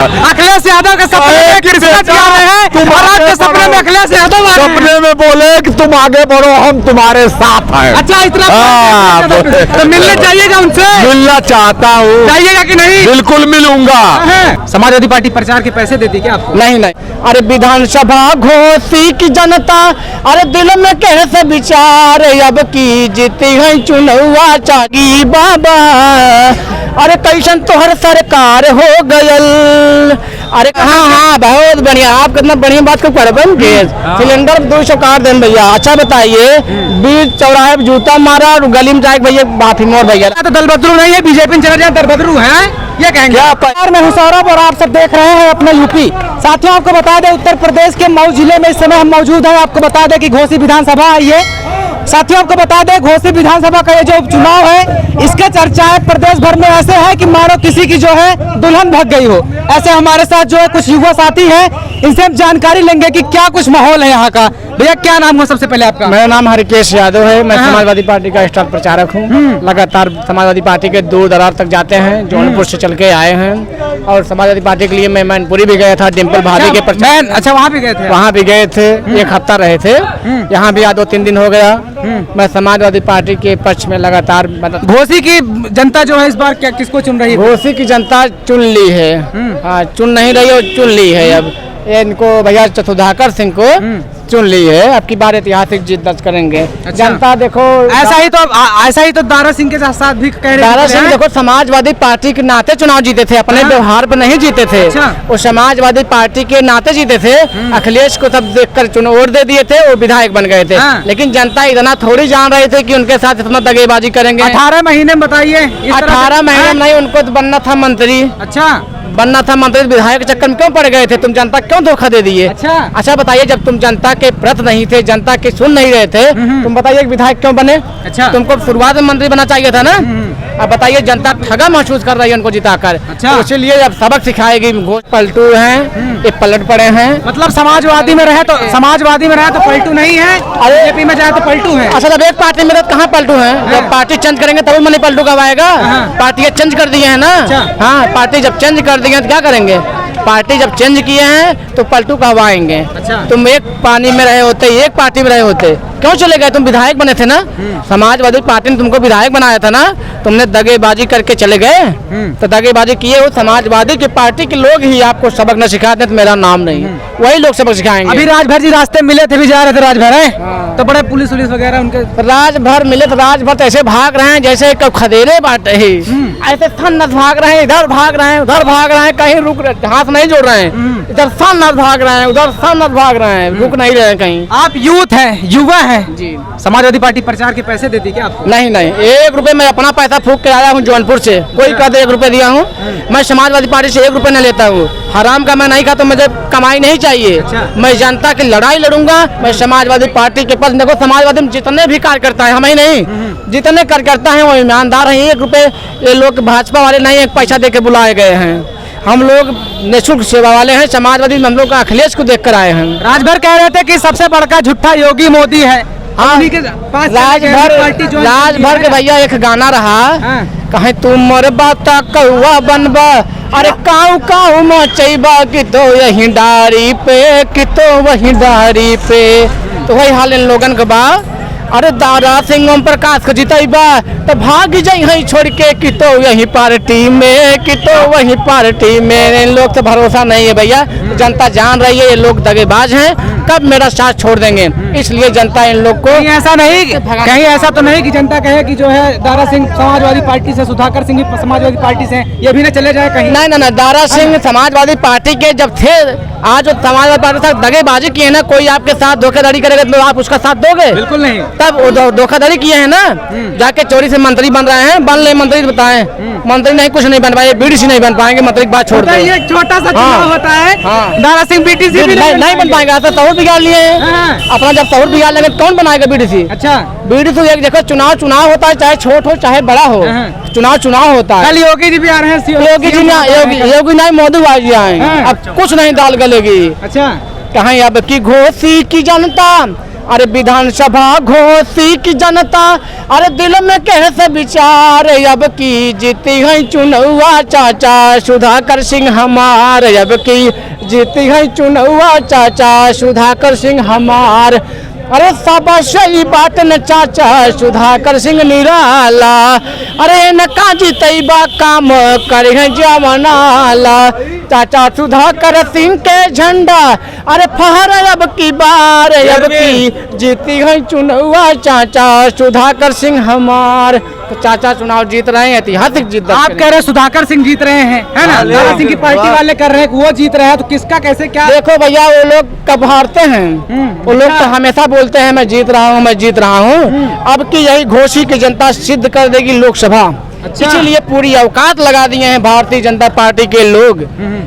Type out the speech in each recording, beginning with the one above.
अखिलेश यादव के सपने में किसमत जा रहे हैं और आपके सपने में अखिलेश यादव आ रहे हैं। सपने में बोले कि तुम आगे बढ़ो, हम तुम्हारे साथ हैं। अच्छा, इतना तो मिलने जाइएगा उनसे? मिलना चाहता हूँ। जाइएगा कि नहीं? बिल्कुल मिलूंगा। समाजवादी पार्टी प्रचार के पैसे देती क्या आपको? नहीं नहीं, अरे विधानसभा घोषी की जनता, अरे दिल में कैसे विचार, अब की जीती है चुनौआ चागी बाबा, अरे कैसन तोहर सरकार हो गयल। अरे हाँ, बहुत बढ़िया, आप कितना बढ़िया बात को करबन। गैस सिलेंडर 200 काट दें भैया। अच्छा बताइए, बीच चौराहे पे जूता मारा और गली में जाके भैया माफी मोड़ भैया। तो दल बदलू नहीं है, बीजेपी में चला जाए दल बदलू है, ये कहेंगे आप? मैं हूं सौरभ और आप सब देख रहे हैं अपना यूपी। साथियों, आपको बता दें उत्तर प्रदेश के मऊ जिले में इस समय हम मौजूद हैं। आपको बता दें कि घोसी विधानसभा आई है। साथियों, आपको बता दें घोसी विधानसभा का ये जो उपचुनाव है, इसके चर्चाएं प्रदेश भर में ऐसे है कि मानो किसी की जो है दुल्हन भाग गई हो। ऐसे हमारे साथ जो है कुछ युवा साथी हैं, इनसे हम जानकारी लेंगे कि क्या कुछ माहौल है यहाँ का। भैया क्या नाम हो सबसे पहले आपका? मेरा नाम हरिकेश यादव है। मैं समाजवादी पार्टी का स्टार प्रचारक हूँ। लगातार समाजवादी पार्टी के दूर दरार तक जाते हैं, जौनपुर से चल के आए हैं और समाजवादी पार्टी के लिए मैं मैनपुरी भी गया था, डिम्पल भाभी के प्रचार। अच्छा, वहाँ भी गए थे? वहाँ भी गए थे, 1 हफ्ता रहे थे। यहाँ भी 2-3 दिन हो गया। मैं समाजवादी पार्टी के पक्ष में लगातार। घोसी की जनता जो है इस बार क्या किसको चुन रही है? घोसी की जनता चुन ली है। हाँ, चुन नहीं रही और चुन ली है। अब इनको भैया सुधाकर सिंह को चुन ली है। अब की बार ऐतिहासिक जीत दर्ज करेंगे। अच्छा। जनता देखो, ऐसा ही तो दारा सिंह के साथ भी कह रहे हैं। दारा सिंह देखो समाजवादी पार्टी के नाते चुनाव जीते थे, अपने व्यवहार पर नहीं जीते थे। अच्छा। वो समाजवादी पार्टी के नाते जीते थे। अखिलेश को सब देखकर चुनाव वोट दे दिए थे और विधायक बन गए थे। लेकिन जनता इतना थोड़ी जान रही थी कि उनके साथ इतना दगेबाजी करेंगे। 18 महीने में बताइए। 18 महीने में नहीं, उनको तो बनना था मंत्री। अच्छा, बनना था मंत्री, विधायक के चक्कर में क्यों पड़ गए थे? तुम जनता क्यों धोखा दे दिए? अच्छा बताइए, जब तुम जनता के प्रति नहीं थे, जनता के सुन नहीं रहे थे, तुम बताइए विधायक क्यों बने? अच्छा, तुमको शुरुआत में मंत्री बनना चाहिए था ना। अब बताइए, जनता ठगा महसूस कर रही है उनको जिताकर। अच्छा, तो इसीलिए अब सबक सिखाएगी। घोष पलटू हैं, ये पलट पड़े हैं। मतलब समाजवादी में रहे तो पलटू नहीं है, बीजेपी में जाए तो पलटू है। अच्छा, जब एक पार्टी में कहाँ पलटू है? जब पार्टी चेंज करेंगे तभी मनी पलटू कब आएगा? पार्टी चेंज कर दिए है ना। हाँ, पार्टी जब चेंज कर दिए तो क्या करेंगे? पार्टी जब चेंज किए हैं तो पलटू कब आएंगे? अच्छा। तुम एक पानी में रहे होते, एक पार्टी में रहे होते, क्यों चले गए? तुम विधायक बने थे ना, समाजवादी पार्टी ने तुमको विधायक बनाया था ना। तुमने दगेबाजी करके चले गए, तो दगेबाजी किए हो समाजवादी की पार्टी के लोग ही आपको सबक न सिखाते तो मेरा नाम नहीं, वही लोग सबक सिखाएंगे। अभी राजभर जी रास्ते मिले थे, भी जा रहे थे राजभर है, तो बड़े पुलिस वगैरह उनके राजभर मिले तो राजभर तो ऐसे भाग रहे हैं जैसे खदेरे बांटे ही। ऐसे थन भाग रहे हैं, इधर भाग रहे हैं, उधर भाग रहे हैं, कहीं रुक रहे, हाथ नहीं जोड़ रहे हैं। इधर सन भाग रहे हैं, उधर सन भाग रहे हैं, रुक नहीं रहे हैं कहीं। आप यूथ हैं, युवा हैं जी। समाजवादी पार्टी प्रचार के पैसे देती क्या आपको? नहीं नहीं, 1 रुपए मैं अपना पैसा फूक के आया हूँ जौनपुर से। कोई कहते 1 रुपए दिया हूँ, मैं समाजवादी पार्टी से 1 रुपए नहीं लेता हूँ। हराम का मैं नहीं खाता, मुझे कमाई नहीं चाहिए। अच्छा। मैं जनता की लड़ाई लड़ूंगा। मैं समाजवादी पार्टी के पास, देखो समाजवादी में जितने भी कार्यकर्ता है, हम ही नहीं, जितने कार्यकर्ता हैं वो ईमानदार हैं। 1 रुपए ये लोग भाजपा वाले नहीं, 1 पैसा दे के बुलाए गए हैं। हम लोग निःशुल्क सेवा वाले हैं। समाजवादी में हम लोग अखिलेश को देख कर आए हैं। राजभर कह रहे थे कि सबसे बड़का झूठा योगी मोदी है। हाँ, राजभर के भैया एक गाना रहा, कहीं तुम मोर बात कौआ बनबा, अरे काऊ काऊ मचैबा कि तो यही डारी पे, कि तो वही डारी पे। तो वही हाल इन लोगन के बा। अरे दारा सिंह ओम प्रकाश को जितैबा तो भाग जाई छोड़ के, कि तो यही पार्टी में, कि तो वही पार्टी में। इन लोग से भरोसा नहीं है भैया। जनता जान रही है ये लोग दगेबाज हैं, कब मेरा साथ छोड़ देंगे। इसलिए जनता इन लोग को कहीं ऐसा तो नहीं कि जनता कहे कि जो है दारा सिंह समाजवादी पार्टी से, सुधाकर सिंह समाजवादी पार्टी से, ये भी न चले जाए कहीं? नहीं नहीं, दारा सिंह समाजवादी पार्टी के जब थे, आज जो समाजवादी पार्टी से दगेबाजी किए है ना, कोई आपके साथ धोखाधड़ी करेगा तो आप उसका साथ दोगे? बिल्कुल नहीं। तब धोखाधड़ी किए हैं ना, जाके चोरी से मंत्री बन रहे हैं। बन ले मंत्री बताएं, मंत्री नहीं, कुछ नहीं बन पाए, बीडीसी नहीं बन पाएंगे। मंत्री की बात छोड़ दो, ये छोटा सा चुनाव होता है। दारा सिंह बीडीसी नहीं बन पाएगा। तौर बिगाड़ लिए हैं अपना, जब तौर बिगाड़ लेंगे कौन बनाएगा बीडीसी? अच्छा, बीडीसी एक देखो, चुनाव होता है, चाहे छोट हो चाहे बड़ा हो, चुनाव होता है। कल योगी जी भी आ रहे हैं, योगी नहीं, मोदी जी आए। अब कुछ नहीं दाल गलेगी। अच्छा, कहीं अब की घोसी की जनता, अरे विधानसभा घोसी की जनता, अरे दिल में कैसे विचार, अब की जीती है चुनौआ चाचा सुधाकर सिंह हमार, अब की जीती है चुनौआ चाचा सुधाकर सिंह हमार। अरे सब सही बात न चाचा सुधाकर सिंह निराला, अरे न का जीतैबा काम करे जवनाला, चाचा सुधाकर सिंह के झंडा अरे फहर अब की बार, अब की जीती है चुनौआ चाचा सुधाकर सिंह हमार। तो चाचा चुनाव जीत रहे हैं, ऐतिहासिक जीत। आप कह रहे हैं सुधाकर सिंह जीत रहे हैं, है ना? दारा सिंह की पार्टी वाले कर रहे हैं कि वो जीत रहे हैं, तो किसका कैसे क्या? देखो भैया, वो लोग कब हारते हैं, वो लोग तो हमेशा बोलते हैं मैं जीत रहा हूँ, मैं जीत रहा हूँ। अब की यही घोसी की जनता सिद्ध कर देगी लोकसभा। अच्छा। इसीलिए पूरी औकात लगा दिए हैं भारतीय जनता पार्टी के लोग।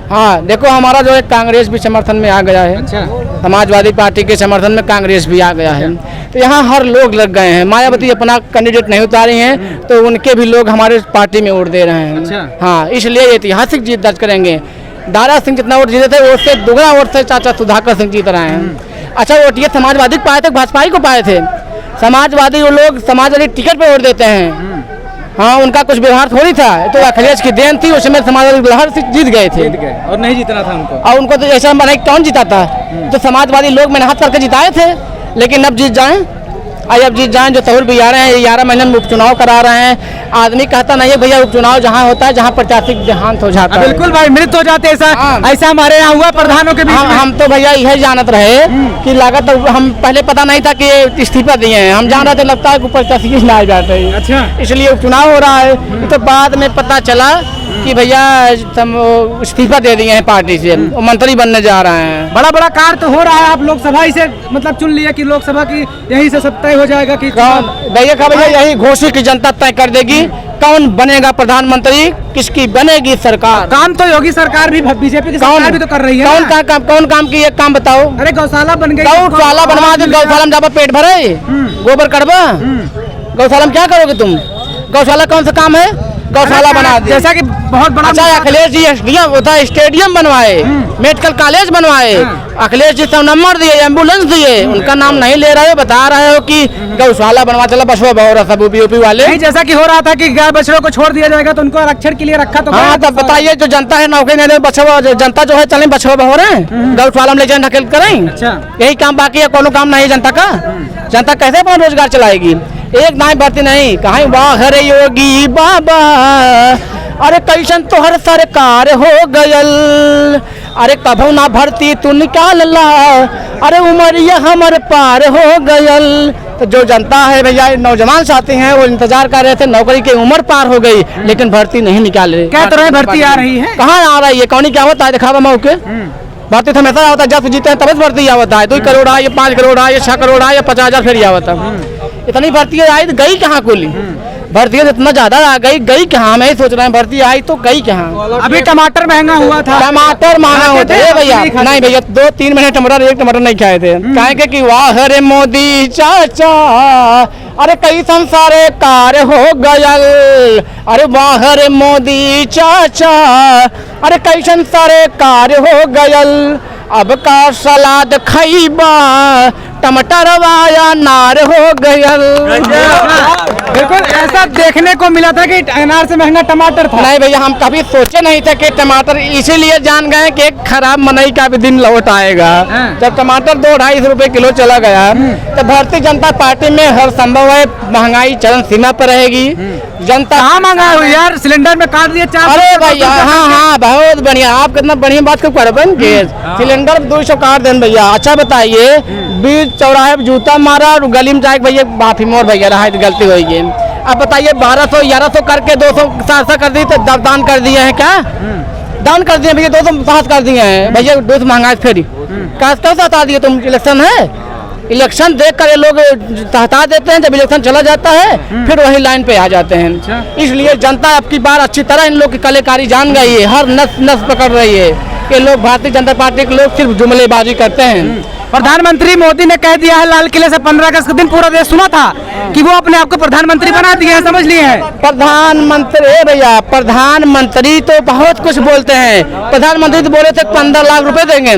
हाँ देखो, हमारा जो है कांग्रेस भी समर्थन में आ गया है। अच्छा। समाजवादी पार्टी के समर्थन में कांग्रेस भी आ गया है। तो यहाँ हर लोग लग गए हैं। मायावती अपना कैंडिडेट नहीं उतारी हैं, तो उनके भी लोग हमारे पार्टी में वोट दे रहे हैं। अच्छा। हाँ, इसलिए ऐतिहासिक जीत दर्ज करेंगे। दारा सिंह जितना वोट जीते थे उससे दुगना वोट से चाचा सुधाकर सिंह जीत रहे हैं। अच्छा, वोट ये समाजवादी को पाए थे, भाजपा ही को पाए थे। समाजवादी वो लोग समाजवादी टिकट पे वोट देते हैं। हाँ, उनका कुछ व्यवहार थोड़ी था, तो अखिलेश की देन थी, उसमें समाजवादी लहर से जीत गए थे। और नहीं जीतना था उनको। और उनको तो ऐसा बना कौन जिताता, तो समाजवादी लोग मेहनत करके जिताए थे। लेकिन अब जीत जाएं, अब जीत जाएं, जो तहुल भी आ रहे हैं, 11 महीने में उपचुनाव करा रहे हैं। आदमी कहता नहीं है भैया, उपचुनाव जहाँ होता है जहाँ प्रत्याशी देहांत हो जाता है। बिल्कुल भाई, मृत हो जाते, ऐसा हमारे यहाँ हुआ प्रधानों के बीच में। हम तो भैया यही जानत रहे कि लागत, हम पहले पता नहीं था कि ये इस्तीफा दिए हैं। हम जान रहे थे लगता है कि प्रत्याशी ही ना जाते हैं। अच्छा। इसलिए उपचुनाव हो रहा है। तो बाद में पता चला कि भैया इस्तीफा दे दिए हैं पार्टी से, वो मंत्री बनने जा रहे हैं। बड़ा बड़ा कार्य तो हो रहा है। आप लोकसभा से मतलब चुन लिया कि लोकसभा की यही से सब तय हो जाएगा कि कौन भैया का भैया यही घोषित की जनता तय कर देगी कौन बनेगा प्रधानमंत्री, किसकी बनेगी सरकार। काम तो योगी सरकार भी, बीजेपी की सरकार भी तो कर रही है। कौन काम की एक काम बताओ। अरे गौशाला बन गई, गौशाला बनवा दो। गौशाला में जाकर पेट भरे, गोबर कड़वा। गौशाला में क्या करोगे तुम? गौशाला कौन सा काम है? गौशाला बना दे। जैसा कि बहुत बड़ा। अच्छा, अखिलेश जी स्टेडियम बनवाए, मेडिकल कॉलेज बनवाए, अखिलेश जी सब नंबर दिए, एम्बुलेंस दिए, उनका नाम नहीं ले रहे हो, बता रहे हो कि गौशाला बनवा चला बसवा बहुरा सब यूपी वाले। नहीं, जैसा कि हो रहा था कि गाय बछड़ों को छोड़ दिया जाएगा, तो उनको आरक्षण के लिए रखा तो। हाँ, तब बताइए, जो जनता है नौकरी नहीं, बछवा जनता जो है चले बछवा बहुरे गौशाला में ले जाए ढकेल करें। अच्छा। यही काम बाकी है, कोनो काम नहीं जनता का। जनता कैसे अपना रोजगार चलाएगी? एक दाएं भर्ती नहीं, कहीं वाह रे योगी बाबा, अरे कैसन तोहर सरकार हो गयल, अरे कभू ना भर्ती तू निकाल ला, अरे उमरिया हमर पार हो गयल। तो जो जनता है भैया, नौजवान साथी हैं, वो इंतजार कर रहे थे, नौकरी की उम्र पार हो गई लेकिन भर्ती नहीं निकाल रहे। क्या तरह भर्ती आ रही है? कहाँ आ रही है? कौन क्या होता है दिखावा मौके। भर्ती तो हमेशा होता है, जब जीते हैं तभी भर्ती आवता है। 2 करोड़ है, ये 5 करोड़ है, ये 6 करोड़ है, या 50,000 फिर आवता। इतनी भर्ती आई तो गई कहाँ कुल? भर्ती इतना ज्यादा आ गई कहाँ? मैं सोच रहा हूँ भर्ती आई तो गई कहाँ? अभी टमाटर महंगा हुआ था। टमाटर महंगा होते है भैया। नहीं भैया, 2-3 महीने टमाटर, एक टमाटर नहीं खाए थे। कहेंगे कि वाह रे मोदी चाचा, अरे कई संसारे कार्य हो गयल, अरे वाह रे मोदी चाचा, अरे कई संसारे कार्य हो गयल। अब का सलाद खईबा, टमाटर वाया नार हो गयल। बिल्कुल ऐसा देखने को मिला था कि अनार से महंगा टमाटर था। नहीं भैया, हम कभी सोचे नहीं थे कि टमाटर, इसीलिए जान गए कि एक खराब मनई का भी दिन लौट आएगा। जब टमाटर 2-2.5 रुपए किलो चला गया, तो भारतीय जनता पार्टी में हर संभव है महंगाई चरम सीमा पर रहेगी। जनता कहाँ महंगा हुई यार, सिलेंडर में काट दिए 4। अरे भैया, हाँ, बहुत बढ़िया, आप कितना बढ़िया बात को कर बन के सिलेंडर 200 काट दें भैया। अच्छा बताइए, बीच चौराहे जूता मारा और गली में जाए भैया माफी मोर भैया रहा है, गलती हुई है। अब बताइए 1200-1100 करके 200 कर दी, तो दान कर दिए हैं क्या? दान कर दिए भैया, 260 कर दिए हैं भैया। 200 महंगाई फेरी कैसे हटा दिए तुम? इलेक्शन है, इलेक्शन देख कर ये लोग हटा देते हैं। जब इलेक्शन चला जाता है फिर वही लाइन पे आ जाते हैं। इसलिए जनता अब की बार अच्छी तरह इन लोग की कलाकारी जान गई है, हर नस पकड़ रही है कि लोग भारतीय जनता पार्टी के लोग सिर्फ जुमलेबाजी करते हैं। प्रधानमंत्री मोदी ने कह दिया है लाल किले से 15 अगस्त के दिन पूरा देश सुना था कि वो अपने आप को प्रधानमंत्री बना दिए हैं, समझ लिए हैं। प्रधानमंत्री भैया, प्रधानमंत्री तो बहुत कुछ बोलते हैं। प्रधानमंत्री तो बोले थे 15 लाख रुपए देंगे,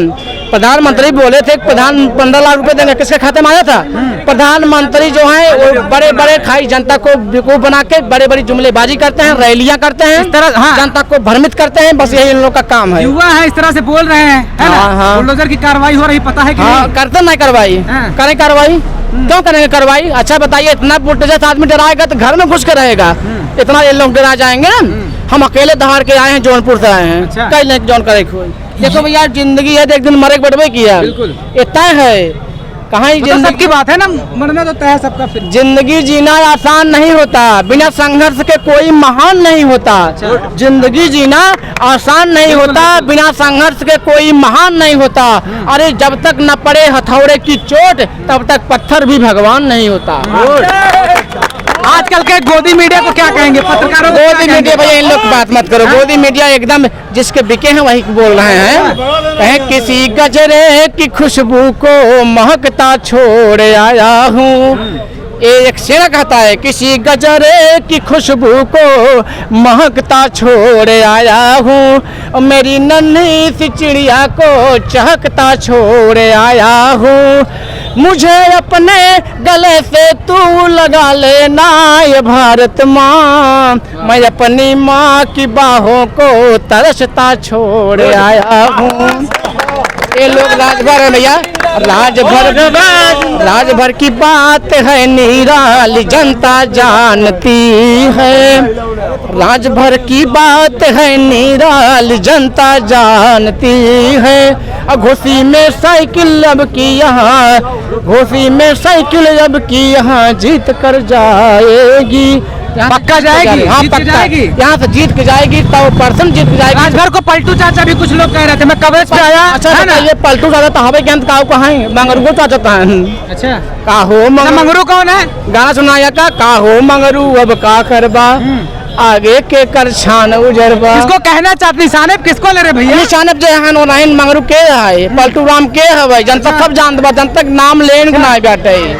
प्रधानमंत्री बोले थे प्रधान 15 लाख रुपए देंगे, किसके खाते में आया था? प्रधानमंत्री जो है वो बड़े बड़े खाई जनता को बेवकूफ बना के बड़े बड़ी जुमलेबाजी करते हैं, रैलियां करते हैं, जनता को भ्रमित करते हैं, बस यही इन लोगों का काम है। युवा है इस तरह से बोल रहे हैं, है ना? बुलडोजर की कार्रवाई हो रही, पता है कि नहीं? करते नहीं कार्रवाई, करें कार्रवाई, क्यों करेंगे कार्रवाई? अच्छा बताइए, इतना बुलडोजर आदमी डराएगा तो घर में घुस के रहेगा, इतना ये लोग डरा जाएंगे ना? हम अकेले दहाड़ के आए हैं, जौनपुर से आए हैं, कई नहीं जौन करे कोई। देखो भैया, जिंदगी है तो एक दिन मरे बड़वे की है, ये तय है। कहाँ ही जिंदगी सबकी बात है ना, मरना तो तय है सबका। फिर जिंदगी जीना आसान नहीं होता, बिना संघर्ष के कोई महान नहीं होता। जिंदगी जीना आसान नहीं होता, बिना संघर्ष के कोई महान नहीं होता। अरे जब तक न पड़े हथौड़े की चोट, तब तक पत्थर भी भगवान नहीं होता। आजकल के गोदी मीडिया को क्या कहेंगे? पत्रकारों को गोदी मीडिया भैया, इन लोग बात मत करो। गोदी मीडिया एकदम जिसके बिके हैं वही बोल रहे हैं। कहें किसी गजरे की खुशबू को महकता छोड़ आया हूँ, एक शेर कहता है, किसी गजरे की खुशबू को महकता छोड़ आया हूँ, मेरी नन्ही सी चिड़िया को चहकता छोड़ आया हूँ। मुझे अपने गले से तू लगा लेना ये भारत माँ, मैं अपनी माँ की बाहों को तरसता छोड़ आया हूँ। ये लोग राजभर है भैया, राजभर की बात है निराली जनता जानती है, राजभर की बात है निराली जनता जानती है। घोसी में साइकिल अब की यहाँ, घोसी में साइकिल अब की यहाँ जीत कर जाएगी। पक्का जाएगी? हाँ पक्का जाएगी, यहाँ से जीत के जाएगी, 100% जीत के जाएगी। राजभर को पलटू चाचा भी कुछ लोग कह रहे थे, मैं कवरेज पे आया। अच्छा है ना, ये पलटू चाचा तो हवे ज्ञान का कहाँ है? मंगरू चाचा था। अच्छा, का हो मंगरू कौन है? गाना सुनाया का हो मंगरू अब का करबा, आगे के कर छान उजरबा। किसको कहना चाहते? निशाने किसको ले रहे भैया? निशाने जो है मंगरू के है, पलटू राम के है, जनता सब जानता बा, जनता के नाम लेने ना बैठे।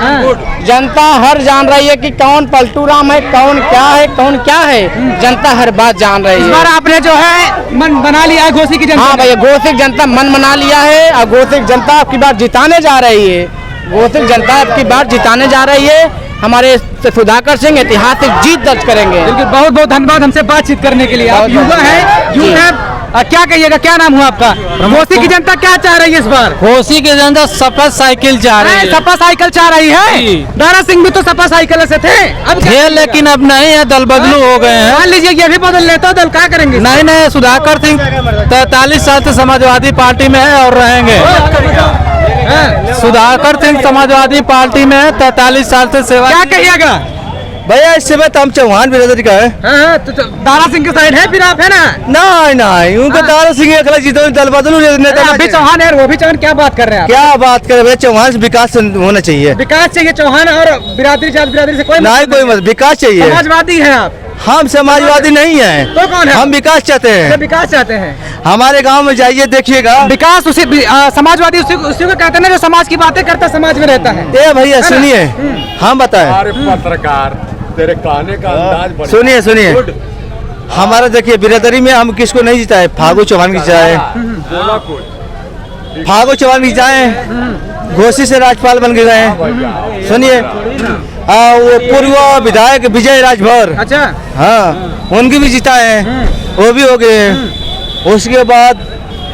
जनता हर जान रही है कि कौन पलटू राम है, कौन क्या है, कौन क्या है, जनता हर बात जान रही है। इस बार आपने जो है मन बना लिया है घोसी की जनता? हाँ भैया, घोसी की जनता मन बना लिया है, और घोसी की जनता आपकी बात जिताने जा रही है। घोसी की जनता आपकी बात जिताने जा रही है। हमारे सुधाकर सिंह ऐतिहासिक जीत दर्ज करेंगे। बहुत बहुत धन्यवाद हमसे बातचीत करने के लिए। आप युवा है, यूथ है, क्या कहिएगा? क्या नाम हुआ आपका? घोसी की जनता क्या चाह रही है इस बार? घोसी की जनता सपा साइकिल चाह रही है। सपा साइकिल चाह रही है? दारा सिंह भी तो सपा साइकिल से थे, अब थे, लेकिन अब नहीं है, दल बदलू हो गए हैं। मान लीजिए ये भी बदल लेता दल, क्या करेंगे? नहीं, सुधाकर सिंह 43 साल से समाजवादी पार्टी में है और रहेंगे। सुधाकर सिंह समाजवादी पार्टी में 43 साल से सेवा। क्या कहिएगा भैया? इस समय तो हम चौहान बिरादरी का है। तो दारा सिंह के साइड है फिर आप, है ना? नहीं उनका दारा सिंह अकेला जीतो, दल बदलू अभी चौहान है, वो भी चौहान। क्या बात कर रहे हैं? क्या बात कर रहे हैं? चौहान से विकास होना चाहिए, विकास चाहिए। चौहान और बिरादरी से कोई नहीं, कोई मत, विकास चाहिए। समाजवादी है आप? हम समाजवादी नहीं है। तो कौन है? हम विकास चाहते हैं। विकास चाहते हैं। हमारे गांव में जाइए, देखिएगा विकास उसी समाजवादी उसी को कहते हैं ना, जो समाज की बातें करता समाज में रहता है। ए भैया सुनिए, हम बताएं। पत्रकार तेरे कहने का अंदाज सुनिए, हमारा देखिए बिरादरी में हम किसको नहीं जिताए? फागू चौहान की जिताए, फागू चौहान की जिताए, घोसी से राज्यपाल बन गए हैं। सुनिए, वो पूर्व विधायक विजय राजभर, अच्छा, हाँ, उनकी भी जिताए हैं, वो भी हो गए हैं। उसके बाद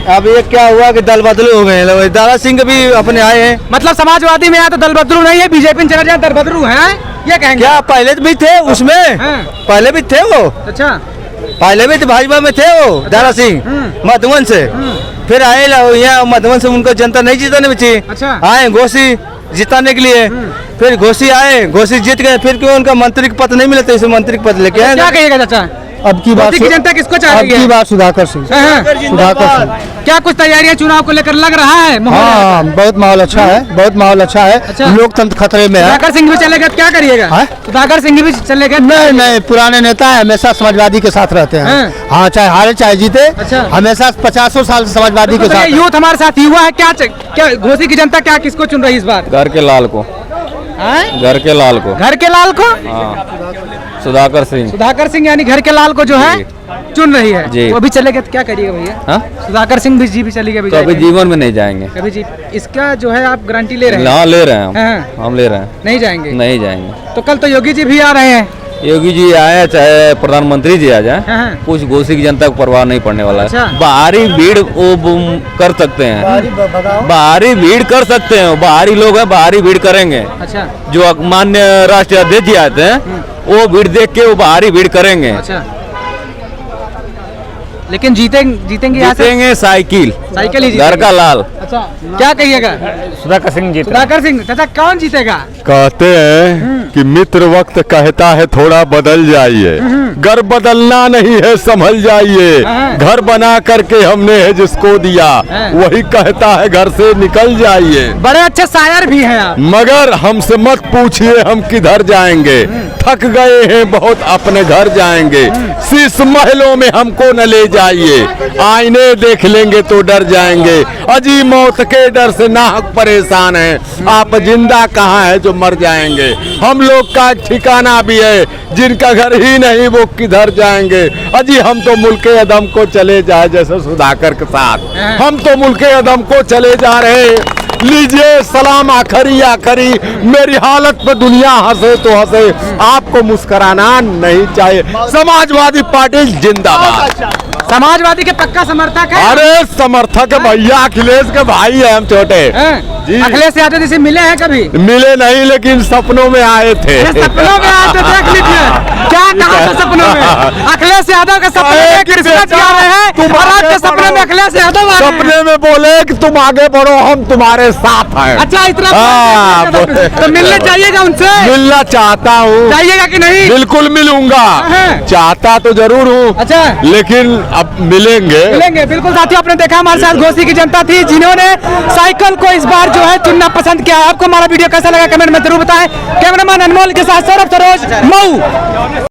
अब ये क्या हुआ कि दल बदलू हो गए। दारा सिंह भी अपने आए हैं। मतलब समाजवादी में आया तो दल बदलू नहीं है, बीजेपी में चला जाए दल बदलू है, ये कहेंगे? क्या पहले भी थे उसमें? पहले भी थे वो। अच्छा, पहले भी तो भाजपा में थे वो, दारा सिंह मधुबन से, फिर आए यहाँ मधुबन से उनको जनता नहीं जीताने बची। अच्छा, आए घोसी जिताने के लिए, फिर घोसी आए, घोसी जीत गए, फिर क्यों उनका मंत्री का पद नहीं मिला, तो इसे मंत्री का पद लेके आए। क्या कहिएगा चाचा? अब की बात जनता किसको चाह रही है? अब की बात सुधाकर सिंह। सुधाकर सिंह। क्या कुछ तैयारियां चुनाव को लेकर लग रहा है? हाँ, बहुत माहौल अच्छा है, बहुत माहौल अच्छा है। अच्छा। लोकतंत्र खतरे में है। सुधाकर सिंह भी चलेगा, क्या करिएगा? सुधाकर सिंह भी चलेगा? नहीं, पुराने नेता है, हमेशा समाजवादी के साथ रहते हैं। हाँ, चाहे हारे चाहे जीते, हमेशा 50 साल से समाजवादी के साथ। यूथ हमारे साथ युवा है, क्या घोसी की जनता क्या किसको चुन रही है इस बार? घर के लाल को, घर के लाल को, घर के लाल को। सुधाकर सिंह। सुधाकर सिंह यानी घर के लाल को जो है चुन रही है जी। वो अभी चलेगा तो क्या करिएगा भैया? हाँ? सुधाकर सिंह भी जी भी चलेगा तो अभी जीवन में नहीं जाएंगे। कभी जी इसका जो है आप गारंटी ले रहे हैं? हाँ ले रहे हैं हाँ। हम ले रहे हैं। नहीं जाएंगे? नहीं जाएंगे। तो कल तो योगी जी भी आ रहे हैं। योगी जी आए चाहे प्रधानमंत्री जी आ जाए, हाँ। कुछ घोसी की जनता को परवाह नहीं पड़ने वाला अच्छा। है। बाहरी भीड़ वो कर सकते हैं, बाहरी भीड़ कर सकते हैं, बाहरी लोग हैं, बाहरी भीड़ करेंगे। अच्छा जो माननीय राष्ट्रीय अध्यक्ष जी आते हैं वो भीड़ देख के वो बाहरी भीड़ करेंगे। अच्छा लेकिन जीतेंगे यहाँ से? जीतेंगे साइकिल साइकिल ही घर जीतेंगे। का लाल। अच्छा क्या कहिएगा? सुधाकर सिंह जीत सुधाकर सिंह। चाचा कौन जीतेगा? कहते हैं कि मित्र वक्त कहता है थोड़ा बदल जाइए, घर बदलना नहीं है संभल जाइए, हाँ। घर बना करके हमने है जिसको दिया हाँ। वही कहता है घर से निकल जाइए। बड़े अच्छे शायर भी हैं आप। मगर हमसे मत पूछिए हम किधर जाएंगे, थक गए हैं बहुत अपने घर जाएंगे, शीश महलों में हमको न ले जाइए, आईने देख लेंगे तो डर जाएंगे, अजी मौत के डर से नाहक परेशान हैं, आप जिंदा कहाँ है जो मर जाएंगे। हम लोग का एक ठिकाना भी है, जिनका घर ही नहीं वो किधर जाएंगे। अजी हम तो मुल्के अदम को चले जाए जैसे सुधाकर के साथ, हम तो मुल्के अदम को चले जा रहे। लीजिए सलाम आखरी आखरी, मेरी हालत पे दुनिया हंसे तो हंसे, आपको मुस्कुराना नहीं चाहिए। समाजवादी पार्टी जिंदाबाद। समाजवादी के पक्का समर्थक है? अरे समर्थक है भैया, अखिलेश के भाई है हम छोटे जी। अखिलेश यादव जी से मिले हैं कभी? मिले नहीं लेकिन सपनों में आए थे। सपनों में आए तो देख लीजिए क्या कहा था सपनों में। अखिलेश यादव के सपने में किस्मत जा रहे हैं और आपके सपने में अखिलेश यादव आ रहे हैं। सपने में बोले कि तुम आगे बढ़ो हम तुम्हारे साथ हैं। अच्छा इतना हाँ, तो मिलने चाहिएगा उनसे? मिलना चाहता हूँ। जाइएगा कि नहीं? बिल्कुल मिलूंगा, चाहता तो जरूर हूँ। अच्छा लेकिन अब मिलेंगे। बिल्कुल साथियों आपने देखा हमारे साथ घोसी की जनता थी जिन्होंने साइकिल को इस बार जो है चुनना पसंद किया। आपको हमारा वीडियो कैसा लगा कमेंट में जरूर बताएं। कैमरामैन अनमोल के साथ सौरभ सरोज मऊ।